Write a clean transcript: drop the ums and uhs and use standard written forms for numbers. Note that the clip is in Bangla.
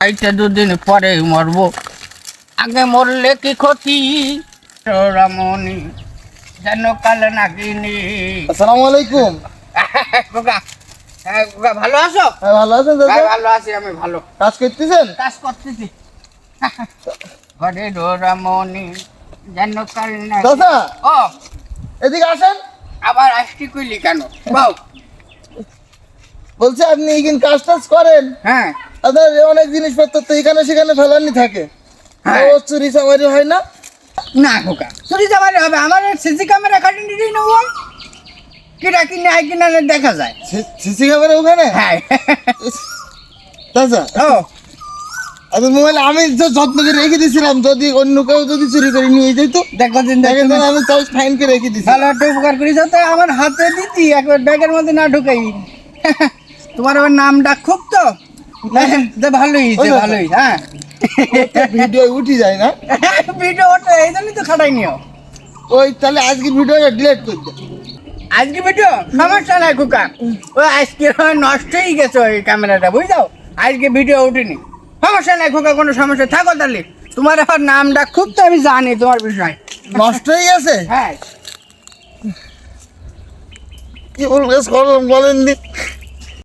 আইতে দুদিন পরে মরবো, আগে মরলে কি ক্ষতি, রমণী যেন কাল নাগিনী। আসসালামু আলাইকুম। খোকা, হ্যাঁ খোকা, ভালো আছো? হ্যাঁ, ভালো আছেন চাচা? হ্যাঁ, ভালো আছি, আমি ভালো। কাজ করতেছেন? কাজ করতেছি। ঘরে রমণী যেন কাল নাগিনী। চাচা ও এদিকে আসেন। আবার আসছি কইলি কেন? বাউ। বলছি আপনি এখানে কাজ টাজ করেন? হ্যাঁ আপনার অনেক জিনিসপত্র তো এখানে সেখানে ফেলানি থাকে, হ্যাঁ। ও চুরি চামারি হয় না? না খোকা, চুরি চামারি হবে? আমার সিসি ক্যামেরা কাটিং দিদি নেবো, কিনা কিনে আই কিনা দেখা যায়। সিসি ক্যামেরা ওখানে? হ্যাঁ। চাচা ও আপনার মোবাইল আমি তো যত্ন করে রেখে দিয়েছিলাম, যদি অন্য কেউ যদি চুরি করে নিয়ে যেত দেখো দিন দেখেন দেখো, আমি তাও ফাইন করে রেখে দিয়েছি। ভালো একটা উপকার করিস তো, আমার হাতে দিতি একবার ব্যাগের মধ্যে না ঢুকাই। তোমার আবার নাম ডাক খুব তো, যে ভালোই ভালোই। হ্যাঁ, ভিডিও উঠে যায় না? ভিডিও ওটা এই জন্যই তো খাটাই নিও। ওই তাহলে আজকে ভিডিওটা ডিলিট করে দে। আজকে ভিডিও সমস্যা নাই খোকা, ওই আজকে নষ্ট হয়ে গেছে ওই ক্যামেরাটা, বুঝছো? আজকে ভিডিও উঠিনি, সমস্যা নাই খোকা, কোনো সমস্যা থাকো তাহলে। তোমার আবার নাম ডাক খুব তো, আমি জানি তোমার বিষয়। নষ্ট হয়ে গেছে? হ্যাঁ, কি বলবেন বলেন দি।